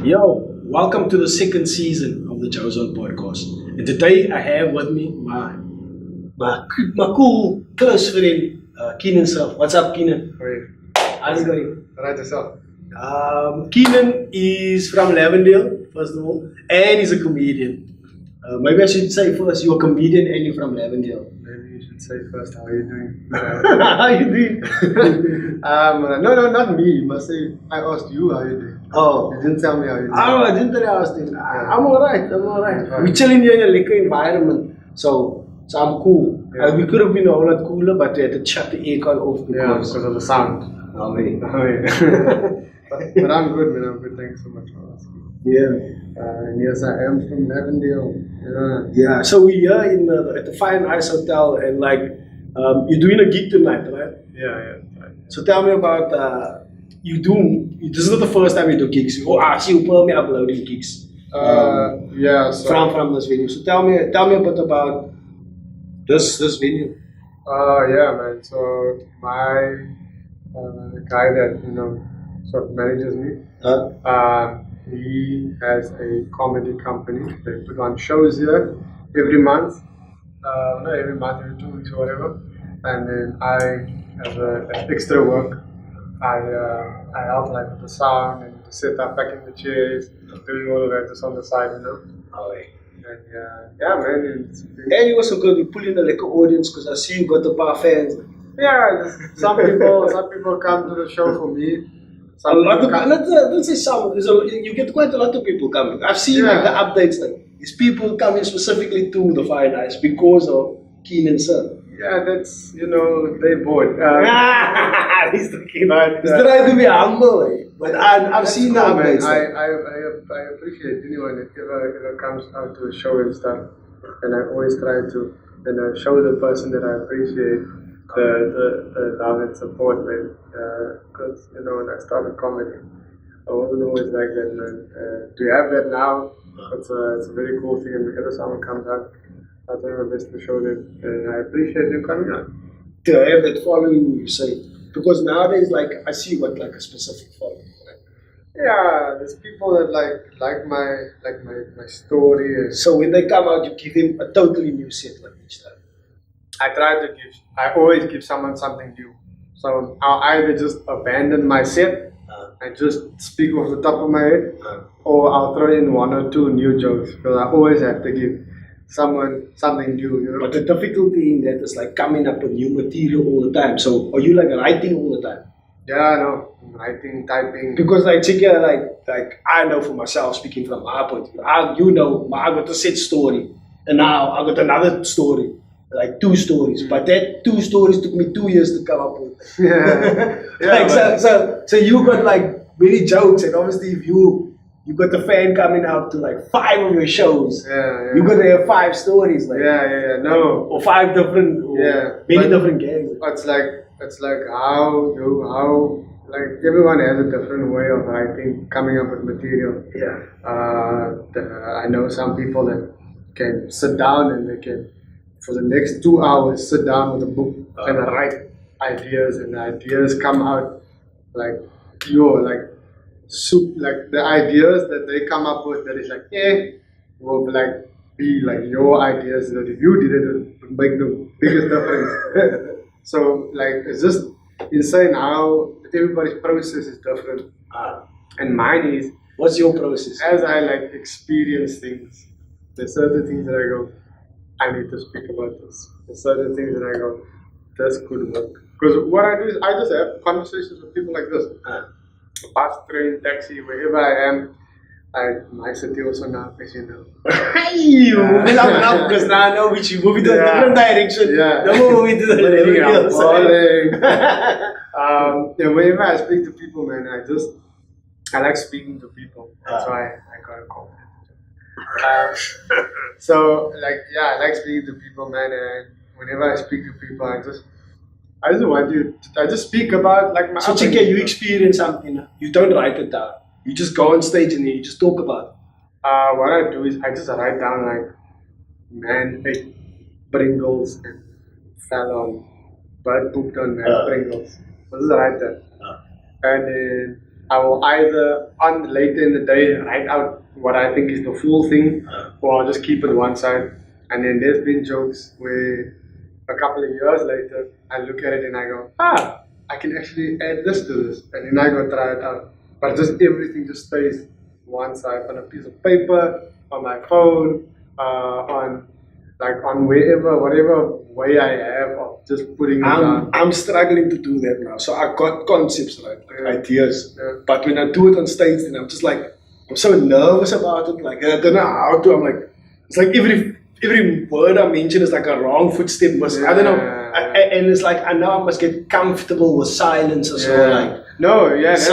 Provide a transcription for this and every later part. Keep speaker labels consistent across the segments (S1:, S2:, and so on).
S1: Yo, welcome to the second season of the Chosen Podcast. And today I have with me my cool close friend, Keenan Ceeff. What's up, Keenan?
S2: Great.
S1: How's it going?
S2: Right yourself.
S1: Keenan is from Lavendale, first of all, and he's a comedian. Maybe I should say first, you're a comedian and you're from Lavendale.
S2: Maybe you should say first how are you doing.
S1: How you doing?
S2: No, not me. You must say I asked you how you doing.
S1: Oh.
S2: You didn't tell me how you doing.
S1: Oh, I didn't tell you I was doing. I'm alright. We're chilling here in a liquor environment, so I'm cool.
S2: Yeah.
S1: We could have been a whole lot cooler, but we had to shut the aircon off because
S2: of the sound.
S1: Oh, wait.
S2: But I'm good, man. I'm good. Thanks so much for asking.
S1: Yeah.
S2: And yes, I am from Avondale.
S1: Yeah. So we're here at the Fine Ice Hotel, and you're doing a gig tonight, right?
S2: Yeah.
S1: So tell me about This is not the first time you do gigs. I see you me uploading gigs.
S2: So
S1: From this venue. So tell me a bit about this venue.
S2: Yeah, man. So my guy that sort of manages me. He has a comedy company. They put on shows here every month. Not every month, every 2 weeks or whatever. And then I, as extra work, I help with the sound and the setup, packing the chairs, doing all of that just on the side,
S1: Oh, yeah.
S2: And yeah, man.
S1: And you also good. You pull in the liquor audience because I see you got a paar fans.
S2: Yeah, some people come to the show for me.
S1: Let's say some. You get quite a lot of people coming. I've seen the updates. These people coming specifically to the Fine Ice because of Keenan Ceeff.
S2: Yeah, that's they bored.
S1: He's trying to be humble, but I've seen the updates.
S2: I appreciate anyone that ever comes out to a show and stuff, and I always try to show the person that I appreciate the love and support, man. Because when I started comedy, I wasn't always like that, man. To have that now, it's a very cool thing, and whenever someone comes out, I try my best to show them, and I appreciate them coming out.
S1: To have that following, you say, because nowadays, I see you got a specific following. Right?
S2: Yeah, there's people that like my story.
S1: So when they come out, you give them a totally new set each time.
S2: I always give someone something new. So I'll either just abandon my set and just speak off the top of my head, or I'll throw in 1 or 2 new jokes, because I always have to give someone something new,
S1: But the difficulty in that is coming up with new material all the time. So are you writing all the time?
S2: Yeah, no, writing, typing.
S1: Because check here, I know for myself, speaking from our point of view, I got a set story, and now I got another story, 2 stories. But that 2 stories took me 2 years to come up with. So you got many jokes, and obviously if you got the fan coming out to 5 of your shows.
S2: Yeah.
S1: You gotta have 5 stories.
S2: No.
S1: Or 5 different. Many different gangs.
S2: It's like how everyone has a different way of writing, coming up with material.
S1: Yeah.
S2: I know some people that can sit down and they can, for the next 2 hours, sit down with a book and write ideas, and the ideas come out soup, the ideas that they come up with that is will be your ideas, that if you did it would make the biggest difference. So it's just insane how everybody's process is different. And mine is,
S1: what's your process?
S2: As I experience things, there's certain things that I go, I need to speak about this. There's certain things that I go, this could work. Because what I do is I just have conversations with people like this. Bus, train, taxi, wherever I am. My city also now, as you know.
S1: Because now I know which you move to a different direction.
S2: Yeah.
S1: No more moving to the other
S2: side. Whenever I speak to people, man, I like speaking to people. That's why I got a confidence. I like speaking to people, man, and whenever I speak to people, I just speak about my.
S1: So Chike, you experience something, you don't write it down. You just go on stage and you just talk about it.
S2: What I do is I just write down man ate Pringles and fell on bird pooped on man Pringles. I just write that. And then I will either on later in the day write out what I think is the full thing, or I'll just keep it one side. And then there's been jokes where a couple of years later I look at it and I go, I can actually add this to this, and then I go try it out. But just everything just stays one side on a piece of paper, on my phone, on wherever, whatever way I have of just putting it down.
S1: I'm struggling to do that now. So I got concepts, right? Like ideas.
S2: Yeah.
S1: But when I do it on stage, then I'm just like, I'm so nervous about it. Like I don't know how to. I'm like, it's like every word I mention is like a wrong footstep. I don't know. And it's like I know I must get comfortable with silence as well. Like
S2: that's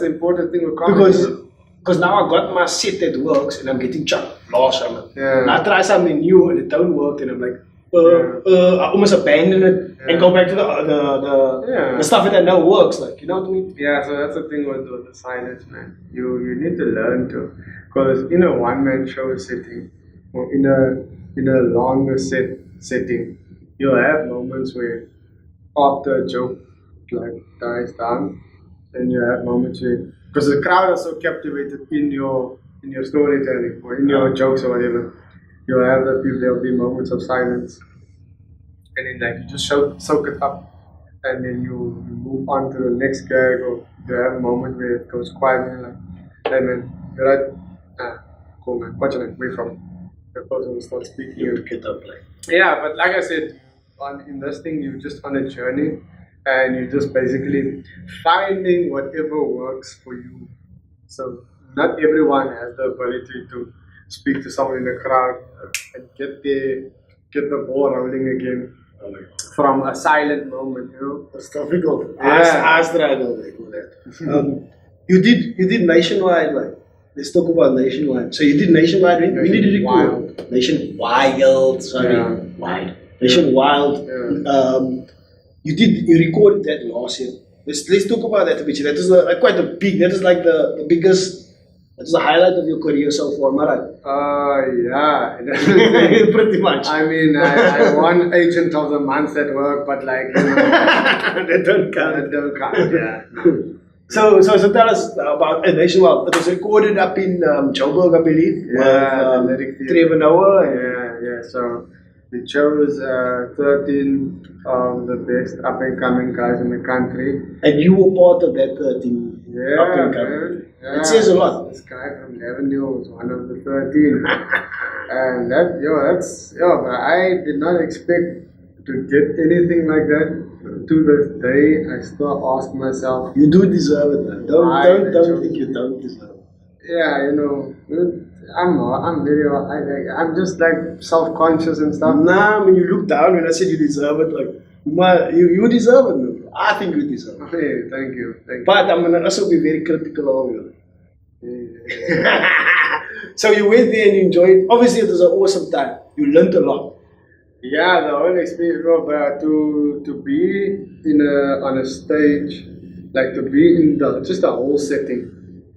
S2: the important thing with comedy.
S1: Because now I got my set that works and I'm getting chucked lost from it.
S2: Yeah.
S1: And I try something new and it don't work and I'm like, I almost abandon it and go back to the stuff that I know works. Like, you know what I mean?
S2: Yeah, so that's the thing with the silence, man. You need to learn to, because in a one-man show setting or in a longer setting, you'll have moments where after a joke like dies down, and you have moments where, because the crowd are so captivated in your storytelling or in your jokes or whatever, you'll have there'll be moments of silence, and then like you just soak it up, and then you move on to the next gag, or you have a moment where it goes quiet and you're like, hey man, you're right, cool man, what's your name, where you from? The person will start speaking.
S1: You get up like.
S2: Yeah, but like I said, in this thing you're just on a journey, and you're just basically finding whatever works for you. So not everyone has the ability to speak to someone in the crowd and get the ball rolling again from a silent moment, you know.
S1: It's difficult.
S2: Yeah.
S1: I struggle with that. You did nationwide, like. Let's talk about nationwide. So you did nationwide. When did you record? Nationwide. Sorry, wide. Nationwide.
S2: Yeah.
S1: You recorded that last year. Let's talk about that a bit. That is quite a big. That is like the biggest. That is the highlight of your career so far, right?
S2: Yeah.
S1: Pretty much.
S2: I mean, I won Agent of the Month at work, but like, you know,
S1: that don't count.
S2: that don't count. Yeah. No.
S1: So tell us about Nationwide. It was recorded up in Joburg, I believe.
S2: Yeah,
S1: with Trevor Noah.
S2: Yeah. So we chose 13 of the best up and coming guys in the country.
S1: And you were part of that 13 up and coming.
S2: Man. Yeah.
S1: It says a lot.
S2: This guy from Avenue was one of the 13. And but I did not expect to get anything like that. To this day, I still ask myself.
S1: You do deserve it, man. Don't think you don't deserve it.
S2: Yeah, you know, I'm just like self-conscious and stuff.
S1: Nah, when you look down, when I said you deserve it, like, you deserve it, man. I think you deserve it.
S2: Hey, thank you.
S1: But I'm gonna also be very critical of you. So you went there and you enjoyed. Obviously, it was an awesome time. You learned a lot.
S2: Yeah, the whole experience, bro, but to be on a stage, like to be in just the whole setting,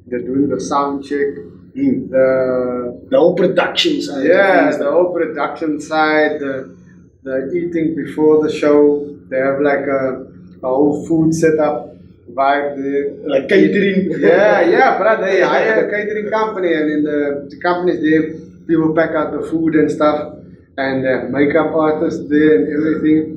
S2: they're doing the sound check, the
S1: whole production side.
S2: Yeah, the whole production side, the eating before the show. They have like a whole food setup vibe there.
S1: Like catering.
S2: Yeah, but they hire a catering company, and in the companies there, people pack out the food and stuff. And makeup artists there and everything.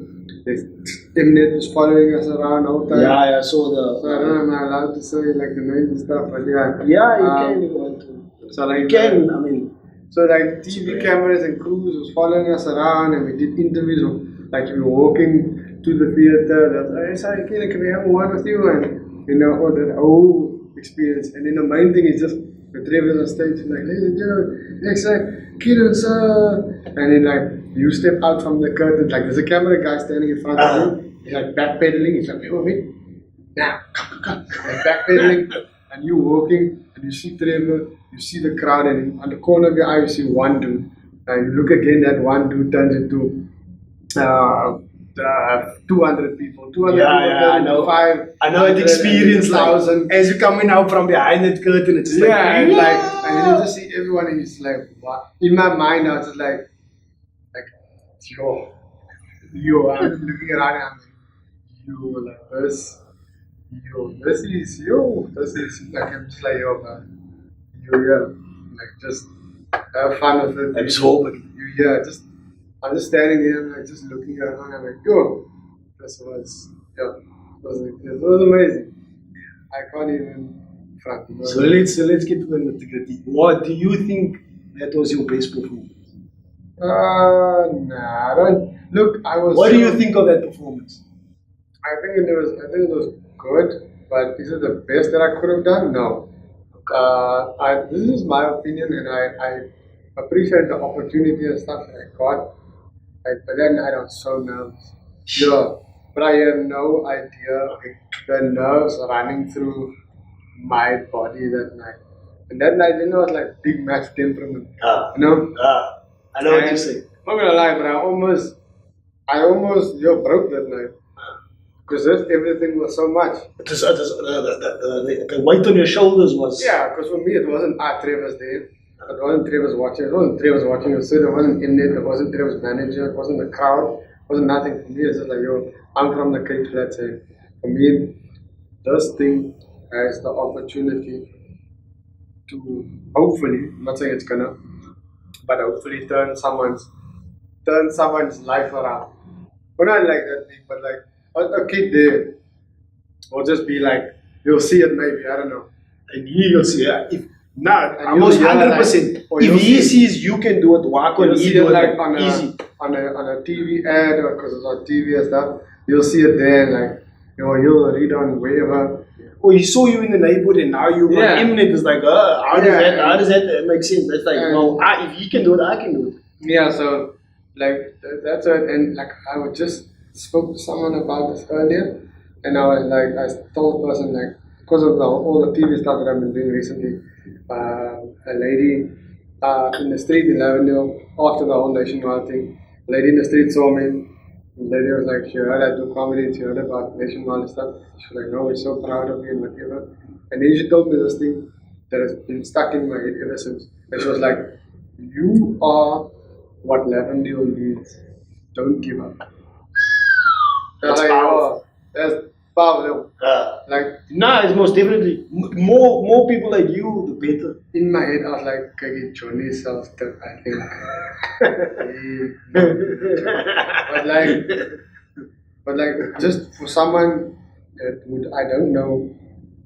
S2: Mnet is following us around all the time.
S1: Yeah, I saw the.
S2: So I don't know, am I allowed to say like the names and stuff, but yeah.
S1: Yeah, you can if you want to.
S2: So like
S1: you can, I mean.
S2: So like TV cameras and crews was following us around, and we did interviews of like we were walking to the theater. They was, hey, sorry, Keenan, can we have one with you? And you know, all that whole experience. And then the main thing is just the Trevor's on stage, like, ladies and gentlemen, next time. Keenan, sir, and then like you step out from the curtain, like there's a camera guy standing in front of you. He's like backpedaling. He's like, wait, now, come, like backpedaling, and you walking, and you see Trevor, you see the crowd, and on the corner of your eye you see one dude, and you look again, that one dude turns into 200 people. 200 people.
S1: I know. I know that experience. Like, as you coming out from behind that curtain, it's just
S2: and then you just see everyone, and it's like, what? In my mind, I was just like, yo, I'm looking around, and I'm like, yo, like this. this is like, I'm just like, yo, man, like, just have fun with it.
S1: Absorbing.
S2: I'm just standing there, and like, just looking around, I'm like, yo, it was amazing. I can't even front.
S1: So let's get to the nitty-gritty. What do you think that was your best performance?
S2: Nah, I don't. Look, I was.
S1: What do you think of that performance?
S2: I think it was good, but is it the best that I could have done? No. This is my opinion, and I appreciate the opportunity and stuff that I got. But that night I was so nervous. Yeah, but I had no idea the nerves running through my body that night. And that night, it was like big match temperament. You know?
S1: I know what you're saying.
S2: I'm not gonna lie, but I almost broke that night. Because everything was so much.
S1: The weight on your shoulders was...
S2: Yeah, because for me it wasn't Trevor's there. It wasn't Trevor's watching. It wasn't Trevor's watching. It wasn't in it. It wasn't Trevor's manager. It wasn't the crowd. It wasn't nothing. For me, it's just like, yo, I'm from the Cape Flats. And for me, this thing has the opportunity to hopefully, I'm not saying it's gonna, but hopefully turn someone's life around. But not like that thing, but like a kid there will just be like, you'll see it maybe, I don't know.
S1: And you'll see it. Almost 100%. If he sees you can do it, why can't he do it like easy?
S2: On a TV ad, or because it's on TV and stuff, you'll see it there, and like, you'll read on wherever.
S1: Or he saw you in the neighborhood and now you're imminent. It's like, how does that make sense? That's like, if he can do it, I can do it.
S2: Yeah, so like that's it. And like I just spoke to someone about this earlier, and I was like, I told the person, like, because of all the TV stuff that I've been doing recently, a lady in the street in Lavendale, after the whole nationwide thing, a lady in the street saw me. The lady was like, she heard I do comedy, she heard about nationwide and stuff. She was like, no, we're so proud of you and whatever. And then she told me this thing that has been stuck in my head ever since. And she was like, you are what Lavendale needs. Don't give up.
S1: That's powerful.
S2: That's powerful.
S1: It's most definitely more people like you, the better.
S2: In my head, I was like, okay, Johnny sells stuff, I think. but like, just for someone that would, I don't know,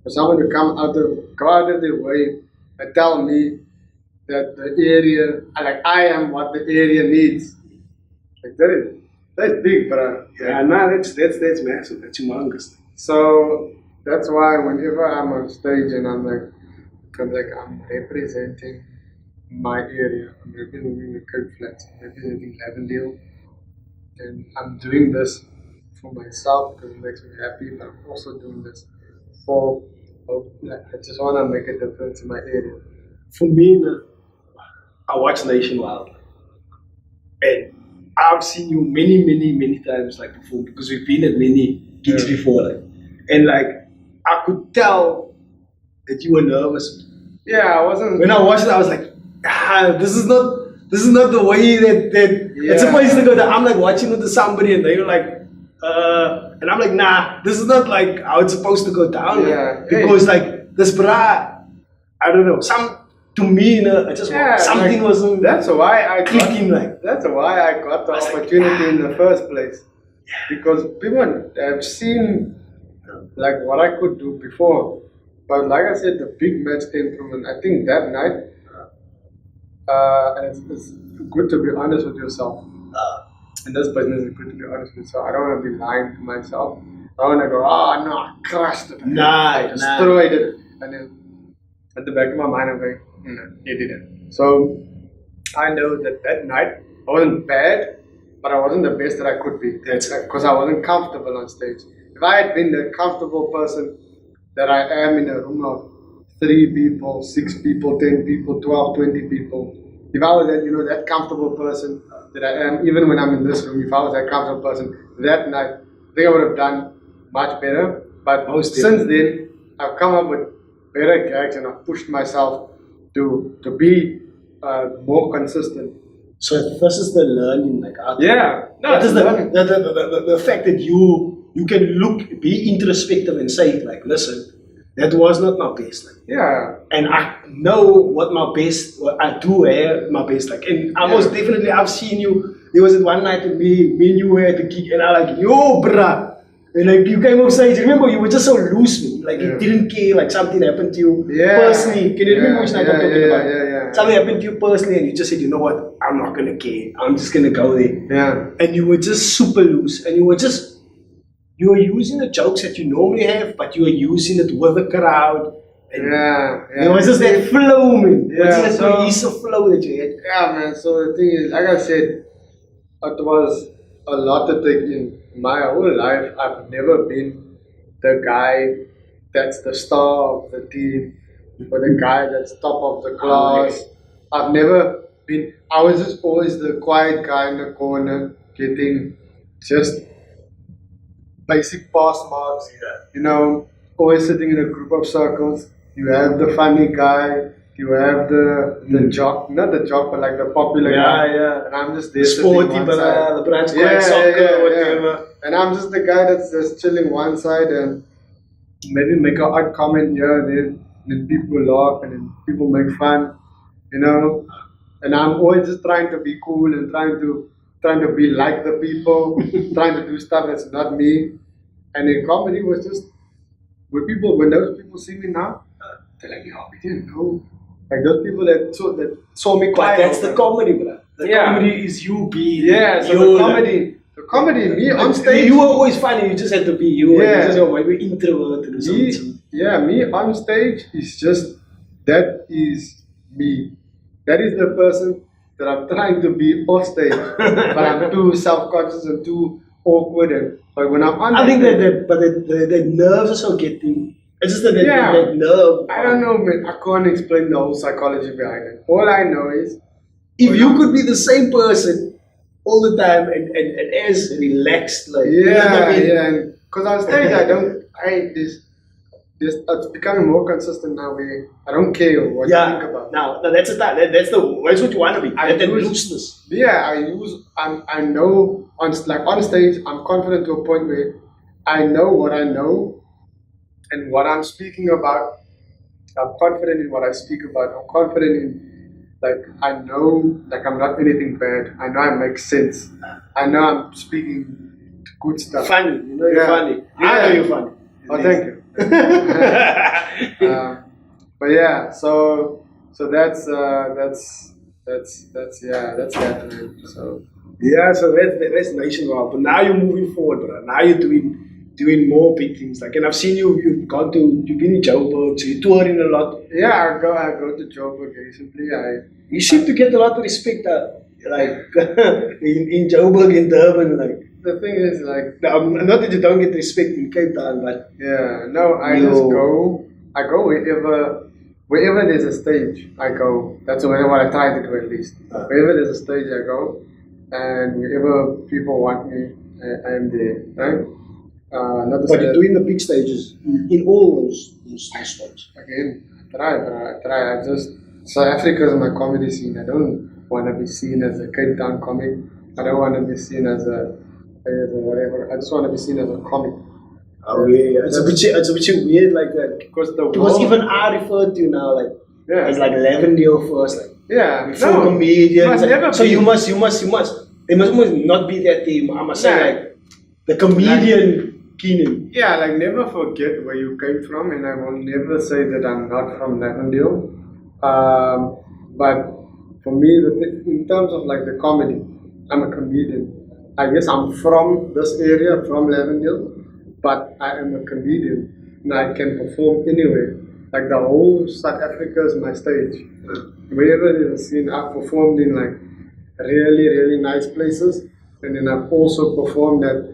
S2: for someone to go out of their way and tell me that the area, like, I am what the area needs. Like, that's big, bro.
S1: That's massive. That's humongous.
S2: So that's why whenever I'm on stage and I'm representing my area, I'm representing the Cape Flats, I'm representing Lavendale, and I'm doing this for myself because it makes me happy, but I'm also doing this for, I just want to make a difference in my area.
S1: For me, I watch Nationwide, and I've seen you many times like perform, because we've been at many gigs before, like, and like I could tell that you were nervous.
S2: Yeah, I wasn't.
S1: When I watched it, I was like, this is not the way that it's supposed to go down. I'm like watching with somebody, and they were like, and I'm like, nah, this is not like how it's supposed to go down.
S2: Yeah,
S1: because like this bra, I don't know, to me, I just something
S2: like,
S1: wasn't.
S2: That's why I
S1: clicking like.
S2: That's why I got the opportunity in the first place, because people have seen like what I could do before, but like I said, the big match temperament. I think that night, and it's good to be honest with yourself. In this business, it's good to be honest with yourself. I don't want to be lying to myself. I don't want to go, oh no, I crushed it. I destroyed it, and then at the back of my mind, I'm going, you didn't. So I know that night I wasn't bad, but I wasn't the best that I could be. Because I wasn't comfortable on stage. If I had been the comfortable person that I am in a room of 3 people, 6 people, 10 people, 12, 20 people, if I was that comfortable person that I am, even when I'm in this room, if I was that comfortable person that night, I think I would have done much better. But since then, I've come up with better gags and I've pushed myself to be more consistent.
S1: So this is the learning, like,
S2: yeah,
S1: that is the fact that you you can be introspective and say, like, listen, that was not my best. Like,
S2: Yeah.
S1: and I know what I do have my best. Like, and I most definitely, I've seen you. There was one night with me and you were at the gig, and I like, yo, bruh. And like, you came off stage. Remember, you were just so loose, man. Like, you didn't care, like, something happened to you personally. Can you remember which night I'm talking about?
S2: Yeah.
S1: Something happened to you personally, and you just said, you know what? I'm not gonna care. I'm just gonna go there.
S2: Yeah.
S1: And you were just super loose, and you were using the jokes that you normally have, but you were using it with the crowd. And there was just that flow, man. It was just that cohesive flow that you had.
S2: Yeah, man. So the thing is, like I said, it was a lot to take in. My whole life, I've never been the guy that's the star of the team or the guy that's top of the class. I've never been. I was just always the quiet guy in the corner, getting just basic pass marks. You know, always sitting in a group of circles. You have the funny guy. You have the jock, not the jock, but like the popular guy.
S1: Yeah.
S2: And I'm just there
S1: Sporty,
S2: sitting one
S1: but
S2: side.
S1: the branch soccer, whatever.
S2: Yeah. And I'm just the guy that's just chilling one side and maybe make an odd comment here and then people laugh and then people make fun, you know. And I'm always just trying to be cool and trying to be like the people, trying to do stuff that's not me. And in comedy was just when those people see me now, they're like, yo, we didn't know. Like those people that saw me quiet.
S1: But that's the comedy, bro. The comedy is you being.
S2: Yeah, so the comedy, me on stage.
S1: You were always funny, you just had to be you.
S2: Yeah.
S1: You just maybe introverted or something.
S2: Me on stage is just, that is me. That is the person that I'm trying to be off stage. But I'm too self-conscious and too awkward. But when I'm on
S1: I think the nerves are so getting. It's just that nerve.
S2: I don't know, man. I can't explain the whole psychology behind it. All I know is,
S1: if you could be the same person all the time and as relaxed, like
S2: because on stage it's becoming more consistent now. Where I don't care what you think about.
S1: Now that's that's what you want to be. That looseness.
S2: Yeah, I know on stage I'm confident to a point where I know what I know. And what I'm speaking about, I'm confident in what I speak about. I'm confident in, I know, I'm not anything bad. I know I make sense. I know I'm speaking good stuff.
S1: Funny, you're funny.
S2: Yeah.
S1: I know you're funny.
S2: Oh, thank you. But yeah, so that's that, man. So
S1: that's nationwide. But now you're moving forward, bro. Now you're doing more big things. And I've seen you've been in Joburg, so you're touring a lot.
S2: Yeah, I go to Joburg recently.
S1: You seem to get a lot of respect, in Joburg, in Durban,
S2: The thing is,
S1: not that you don't get respect in Cape Town, but
S2: I go wherever there's a stage, I go. That's what I try to do at least. Wherever there's a stage, I go, and wherever people want me, I'm there, right?
S1: But you're doing the big stages in all those spots.
S2: Again, I try. South Africa is my comedy scene. I don't want to be seen as a Cape Town comic. I don't want to be seen as a whatever. I just want to be seen as a comic.
S1: Oh yeah, it's a bit weird like that because even I refer to you now as Lavendale first, before comedians. So you must. It must not be that team. I must say the comedian. Keenan.
S2: Yeah, never forget where you came from, and I will never say that I'm not from Lavendale. But for me, in terms of the comedy, I'm a comedian. I guess I'm from this area, from Lavendale, but I am a comedian, and I can perform anywhere. The whole South Africa is my stage. Wherever there's a scene, I've performed in really, really nice places, and then I've also performed at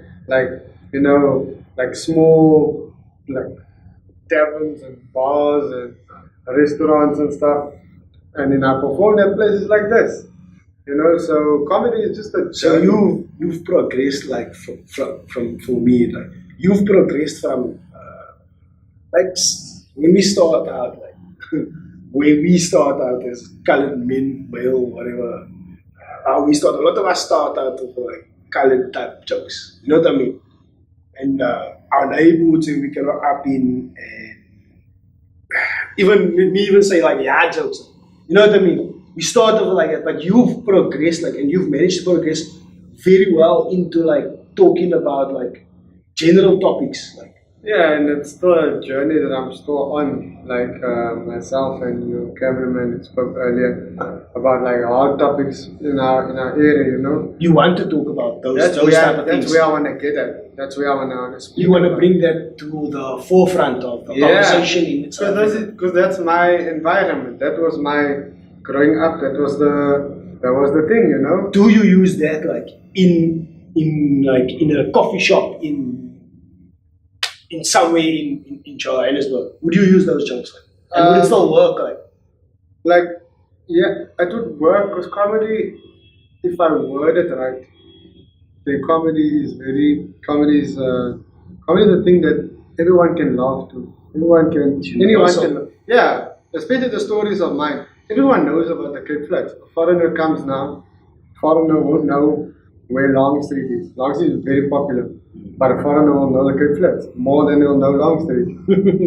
S2: small taverns and bars and restaurants and stuff, and then I performed at places like this. So comedy is just a journey.
S1: So you've progressed from for me you've progressed from when we start out where we start out as colored men, male, whatever. A lot of us start out with colored type jokes. You know what I mean? and our neighborhoods, and we grew up in, even say like yeah jokes. You know what I mean? We started off like that, but you've progressed and you've managed to progress very well into talking about general topics
S2: Yeah, and it's still a journey that I'm still on. Myself and your cameraman spoke earlier about hard topics in our area.
S1: You want to talk about those
S2: That's
S1: type of things.
S2: That's where I want to get at. That's where I want to speak.
S1: You want to bring that to the forefront of the conversation in itself.
S2: Because that's my environment. That was my growing up. That was the thing.
S1: Do you use that in a coffee shop in somewhere in Johannesburg? Would you use those jokes? And would it still work?
S2: Yeah, it would work because comedy, if I word it right, the comedy is the thing that everyone can laugh to. Anyone can, yeah, especially the stories of mine. Everyone knows about the Cape Flats. A foreigner comes now, foreigner won't know where Long Street is. Long Street is very popular, but a foreigner will know the Cape Flats more than he'll know Long Street.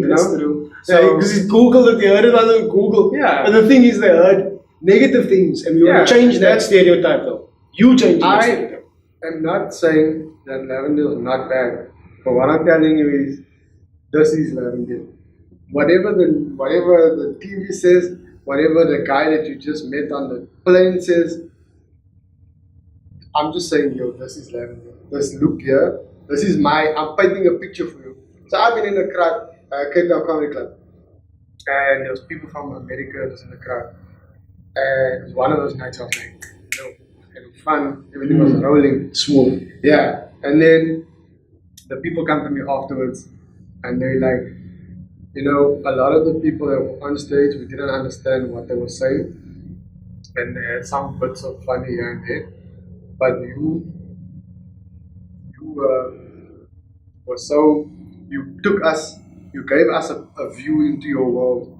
S1: That's true. So, because it's Google, they heard it on Google.
S2: Yeah.
S1: But the thing is, they heard negative things, and we want to change that stereotype, though. You change that stereotype.
S2: I'm not saying that Lavendale is not bad, but what I'm telling you is, this is Lavendale. Whatever the TV says, whatever the guy that you just met on the plane says, I'm just saying, this is Lavendale. This look here, I'm painting a picture for you. So I've been in a crowd, Cape Town Comedy Club, and there was people from America that was in the crowd. And it was one of those nights I was like, having fun, everything was rolling.
S1: Smooth.
S2: Yeah. And then the people come to me afterwards and they're like, a lot of the people that were on stage, we didn't understand what they were saying. And they had some bits of funny here and there. But you gave us a view into your world.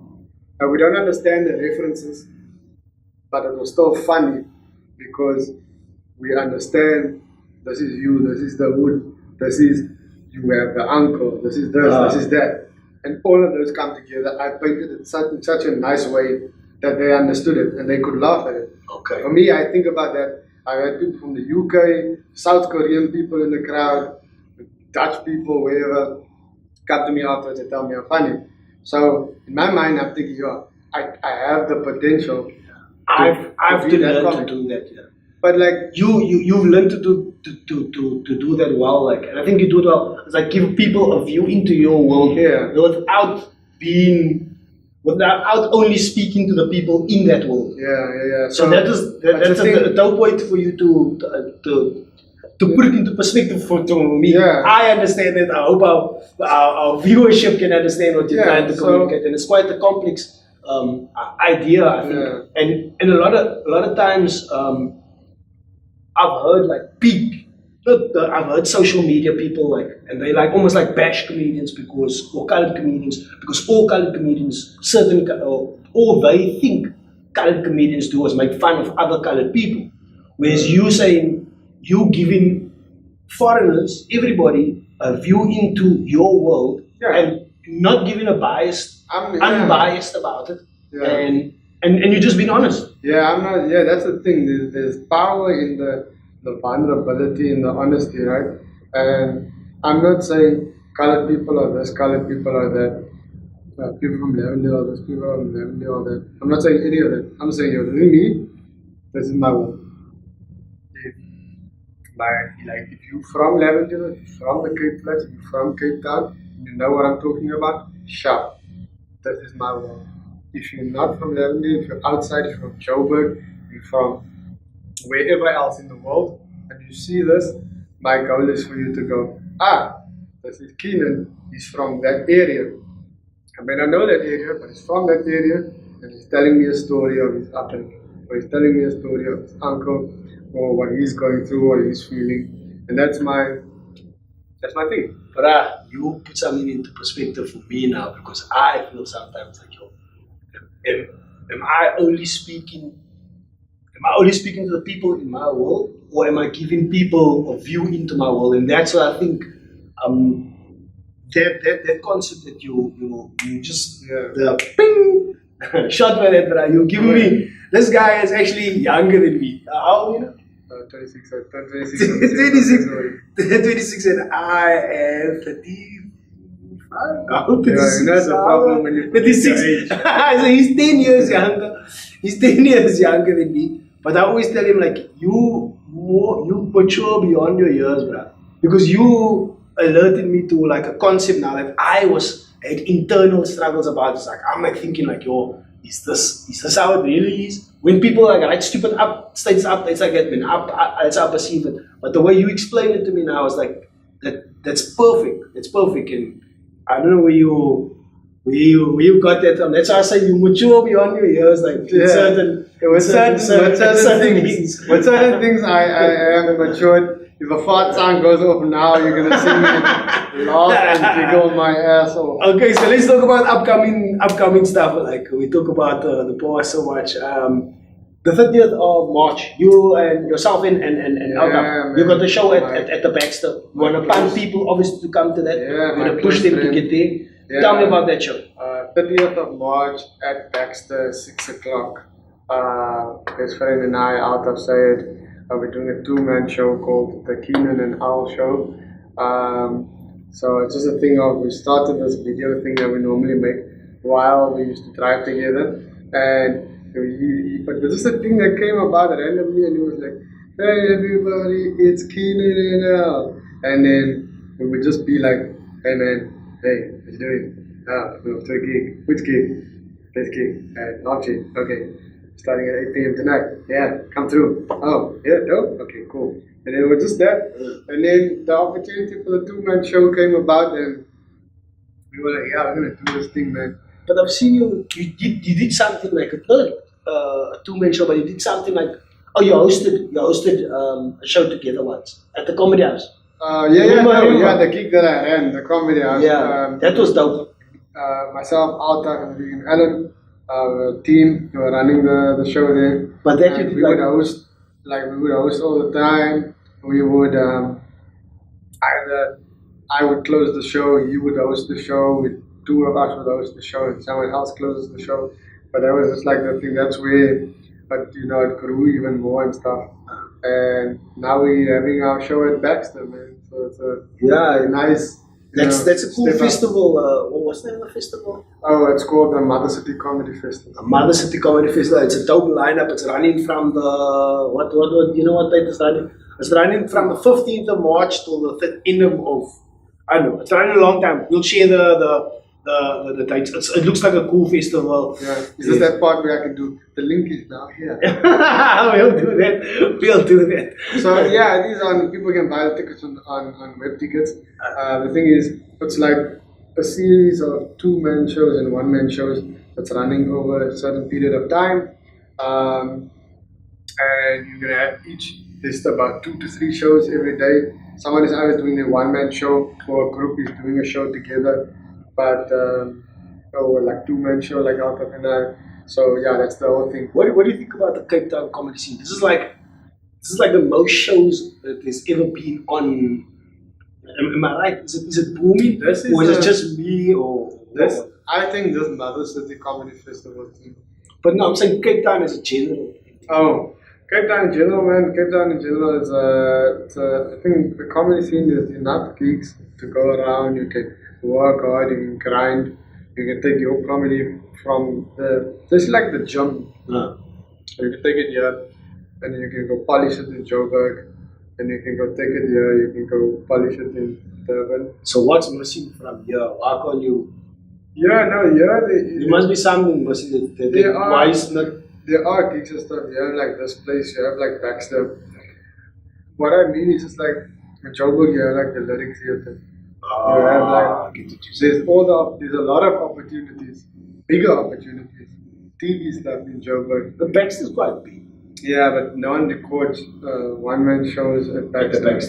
S2: And we don't understand the references, but it was still funny because we understand this is you, this is the wood, this is you have the uncle, this is this, this is that. And all of those come together. I painted it in such a nice way that they understood it and they could laugh at it.
S1: Okay.
S2: For me, I think about that. I had people from the UK, South Korean people in the crowd, Dutch people, wherever, come to me afterwards and tell me I'm funny. So in my mind, I'm thinking, I have the potential.
S1: I've to learn to do that. Yeah.
S2: But
S1: you've learned to do that well. And I think you do it well. It's give people a view into your world.
S2: Yeah.
S1: Without only speaking to the people in that world.
S2: Yeah.
S1: So that's a dope way for you to put it into perspective for me.
S2: Yeah.
S1: I understand it. I hope our viewership can understand what you're trying to communicate, and it's quite a complex idea, I think. Yeah. And a lot of times I've heard I've heard social media people and they almost bash comedians or colored comedians because all colored comedians all they think colored comedians do is make fun of other colored people, whereas you giving foreigners, everybody, a view into your world and not giving a unbiased about it, and you're just being honest.
S2: Yeah, I'm not. Yeah, that's the thing. There's power in the vulnerability and the honesty, right? And I'm not saying colored people are this, colored people are that, people from Lavendale are this, people from Lavendale are that. I'm not saying any of that. I'm saying, this is me, this is my world. If you're from Lavendale, if you're from the Cape Flats, if you're from Cape Town, you know what I'm talking about, shout. This is my world. If you're not from Lavendale, if you're outside, if you're from Joburg, if you're from wherever else in the world, and you see this, my goal is for you to go, this is Keenan, he's from that area. I may not know that area, but he's from that area, and he's telling me a story of his upbringing, or he's telling me a story of his uncle, or what he's going through, what he's feeling, and that's my thing.
S1: But you put something into perspective for me now, because I feel sometimes am I only speaking to the people in my world, or am I giving people a view into my world? And that's what I think that concept that you just the ping shot by that, bro. You give me this guy is actually younger than me. How old, you know?
S2: 26.
S1: 26 and I am 35.
S2: That's a problem when you put
S1: 36. So he's 10 years younger. He's 10 years younger than me. But I always tell him, like, you mature beyond your years, bro. Because you alerted me to like a concept now that I had internal struggles about. It's like I'm like thinking like, yo, is this how it really is? When people like write stupid states like that, man, that's how I perceive it. But the way you explain it to me now is like that's perfect. It's perfect, and I don't know where you got that from. That's why I say you mature beyond your years, like certain things.
S2: With certain things, I am matured. If a fart sound goes off now, you're gonna see me laugh and giggle my ass off.
S1: Okay, so let's talk about upcoming stuff. Like we talk about the power so much. The 30th of March, you and yourself and Alta, you got the show at the Baxter. You want to pump people obviously to come to that. You want to push them to get there. Yeah. Tell me about that show.
S2: 30th of March at Baxter, 6 o'clock. Best friend and I, Alta said, we're doing a 2-man show called the Keenan and Show. So it's just a thing of, we started this video thing that we normally make while we used to drive together. And but this is a thing that came about randomly, and he was like, "Hey everybody, it's Keenan and Al." And then we would just be like, "Hey man, hey, what you doing? We're off to a gig. Which gig? This gig at Launching. Okay, starting at 8 p.m. tonight. Yeah, come through. Oh, yeah, dope. Okay, cool." And then it was just that. And then the opportunity for the 2-man show came about, and we were like, "Yeah, we're gonna do this thing, man."
S1: But I've seen you did something like a 2-man show, but you did something like, you hosted a show together once at the Comedy House.
S2: The gig that I ran, the Comedy House.
S1: Yeah, that was dope.
S2: Myself, Alta, and Alan, the team, who were running the show there.
S1: But that you did
S2: we would host all the time. We would either I would close the show, you would host the show. Two of us would host the show, and someone else closes the show. But that was just like the thing. That's where, it grew even more and stuff. And now we're having our show at Baxter, man. So it's a nice.
S1: That's a cool festival. What's the name of the festival?
S2: Oh, it's called the Mother City Comedy Festival.
S1: Mother City Comedy Festival. It's a dope lineup. It's running from the what? You know what date it's running? It's running from the 15th of March till the end of. I don't know. It's running a long time. We'll share the dates. It looks like a cool festival.
S2: Yeah. Is this that part where I can do the link is now here?
S1: We'll do that.
S2: So yeah, these are people can buy the tickets on web tickets. The thing is, it's like a series of 2-man shows and 1-man shows that's running over a certain period of time. And you're gonna have there's about 2 to 3 shows every day. Someone is either doing a 1-man show or a group is doing a show together. But or like 2-man show like Alta and I. So yeah, that's the whole thing.
S1: What do you think about the Cape Town comedy scene? This is like the most shows that there's ever been on. Am I right? Is it booming? Or is it just me
S2: I think this Mother City Comedy Festival thing.
S1: But no, I'm saying Cape Town as a general.
S2: Oh, Cape Town in general, man. Cape Town in general is I think the comedy scene is enough gigs to go around. You can work hard, you can grind, you can take your comedy from it's like the gym. You can take it here, and you can go polish it in Joburg, and you can go take it here, you can go polish it in Durban.
S1: So what's missing from here? Why can't you?
S2: There
S1: must be something missing. Why is not?
S2: There are gigs and stuff. You have like this place, you have like Baxter. What I mean is just like in Joburg, you have like the Lyric Theatre. You have like there's a lot of opportunities, bigger opportunities, TV stuff in Joburg.
S1: The Baxter is quite big.
S2: Yeah, but no one records 1-man shows at Baxter.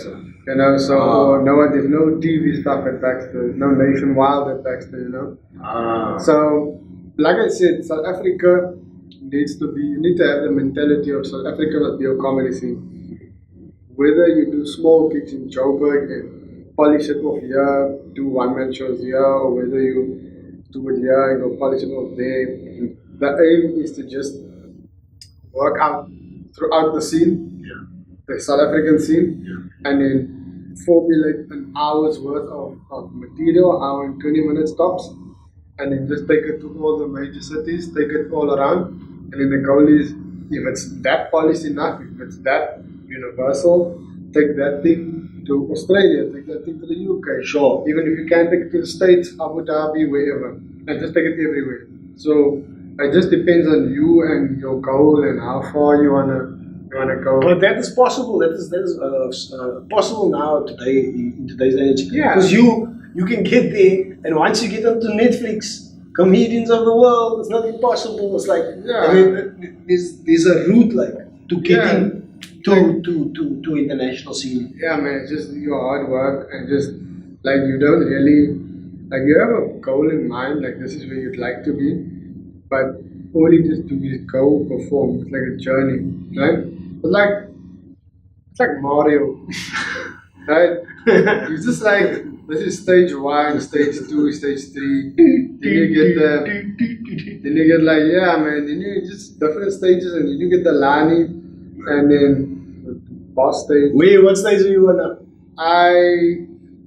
S2: You know, so there's no TV stuff at Baxter. There's no Nationwide at Baxter. You know. So, like I said, South Africa you need to have the mentality of South Africa must be a comedy scene. Whether you do small gigs in Joburg and polish it off here, do one-man shows here, or whether you do it here and go polish it off there. The aim is to just work out throughout the scene, the South African scene, and then formulate an hour's worth of material, hour and 20 minutes tops, and then just take it to all the major cities, take it all around, and then the goal is, if it's that polished enough, if it's that universal, take that thing to Australia, take that thing to the UK.
S1: Sure.
S2: Even if you can't take it to the States, Abu Dhabi, wherever, and just take it everywhere. So it just depends on you and your goal and how far you wanna go.
S1: But that is possible. That is possible now today in today's age.
S2: Yeah.
S1: Because you can get there, and once you get onto Netflix, comedians of the world, it's not impossible. It's like I mean, there's a route like to getting to international scene.
S2: Yeah, man. It's just your hard work and just like you don't really like you have a goal in mind. Like this is where you'd like to be, but all you just do is go perform. It's like a journey, right? But it's like Mario, right? It's just like this is stage 1, stage 2, stage 3. Then you get like man. Then you just different stages, and then you get the Lani, and then the boss stage.
S1: Wait, what stage are you on now?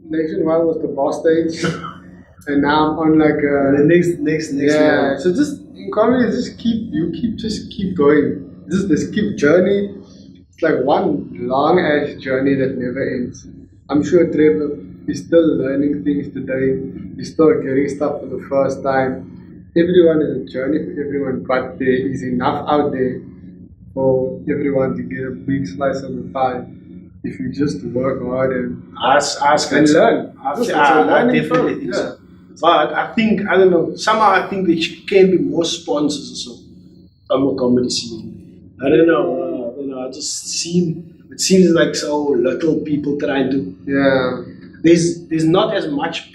S2: Nationwide was the boss stage, and now I'm on like
S1: the next
S2: yeah.
S1: level.
S2: So just in comedy, just keep going. Just this keep journey. It's like one long ass journey that never ends. I'm sure Trevor is still learning things today. He's still getting stuff for the first time. Everyone is a journey for everyone, but there is enough out there for everyone to get a big slice of the pie. If you just work hard and
S1: ask
S2: and learn.
S1: I definitely think so. But I don't know, somehow I think there can be more sponsors or so on the comedy scene. I don't know, it seems like so little people trying to.
S2: Yeah.
S1: There's not as much.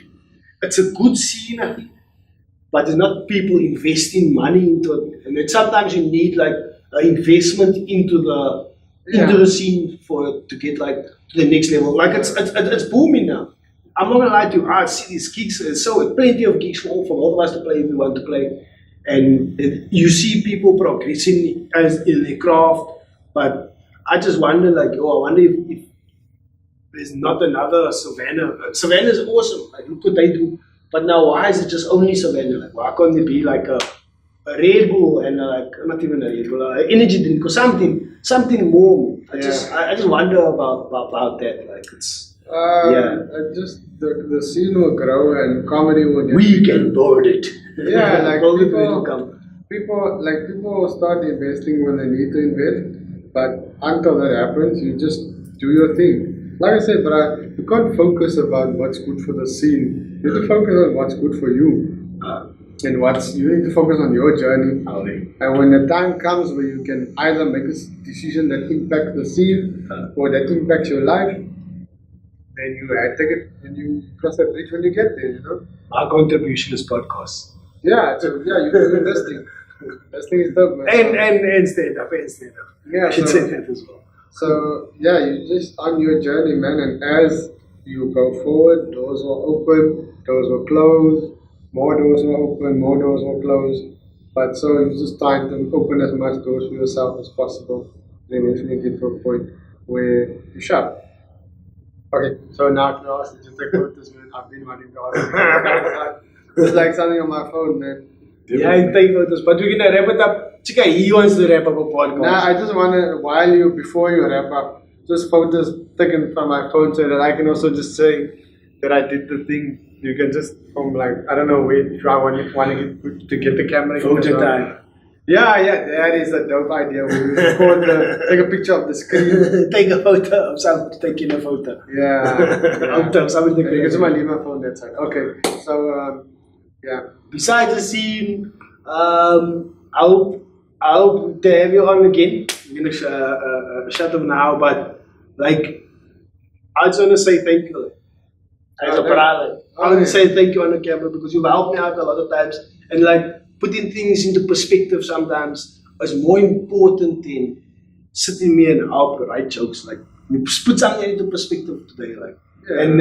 S1: It's a good scene, I think, but there's not people investing money into it. And then sometimes you need like an investment into the scene for it to get like to the next level. Like it's booming now. I'm not gonna lie to you. I see these gigs. So plenty of gigs for all of us to play if we want to play, and you see people progressing as in their craft. But I just wonder, like, I wonder if there's not another Savannah. Savannah is awesome. Like, look what they do. But now, why is it just only Savannah? Like, why can't there be like a Red Bull and not even a Red Bull, an energy drink or something more? I just wonder about that. Like, it's.
S2: The scene will grow and comedy will.
S1: We can board it.
S2: Yeah, like people will start investing when they need to invest, but until that happens, you just do your thing. Like I said, but you can't focus about what's good for the scene. You need to focus on what's good for you, and you need to focus on your journey. And when the time comes where you can either make a decision that impacts the scene or that impacts your life, then you take it and you cross that bridge when you get there,
S1: Our contribution is podcast.
S2: Yeah, so you do investing. Investing is dope, man.
S1: And stand up.
S2: Yeah,
S1: I should say that as well.
S2: So you just on your journey, man, and as you go forward, doors will open, doors will close, more doors will open, more doors will close. But so you just try to open as much doors for yourself as possible, and eventually get to a point where you shut. Okay, so now to ask you to take photos, man. I've been wanting to ask you. It's like something on my phone, man.
S1: Yeah, I take photos, but we're gonna wrap it up. Chika, he wants to wrap up a podcast.
S2: Nah, I just wanna, before you wrap up, just photos taken from my phone so that I can also just say that I did the thing. You can just from I don't know where if I want to get the camera.
S1: Photo time.
S2: Yeah, that is a dope idea. We take a picture of the screen.
S1: Take a photo of somebody taking a photo.
S2: Yeah.
S1: Somebody taking
S2: a photo. Leave my phone that side. Okay, so
S1: Besides the scene, I hope to have you on again. I'm gonna shut up now, but I just wanna say thank you. As a brother, I want to say thank you on the camera because you've helped me out a lot of times, and putting things into perspective sometimes is more important than sitting me and help write jokes. You put something into perspective today, and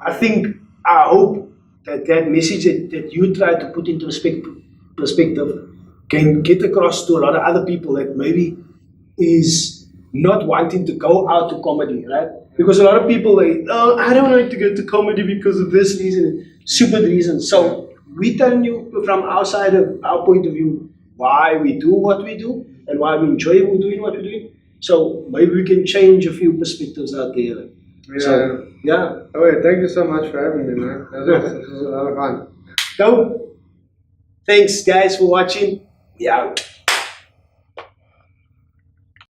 S1: I think, I hope that message that you try to put into perspective can get across to a lot of other people that maybe is not wanting to go out to comedy, right? Because a lot of people like, oh, I don't like to go to comedy because of this reason, stupid reason. So we telling you from our side of our point of view why we do what we do and why we enjoy doing what we're doing. So maybe we can change a few perspectives out there.
S2: Yeah.
S1: So, yeah.
S2: Oh, thank you so much for having me, man. This was a lot of fun.
S1: Dope. Thanks, guys, for watching. Yeah.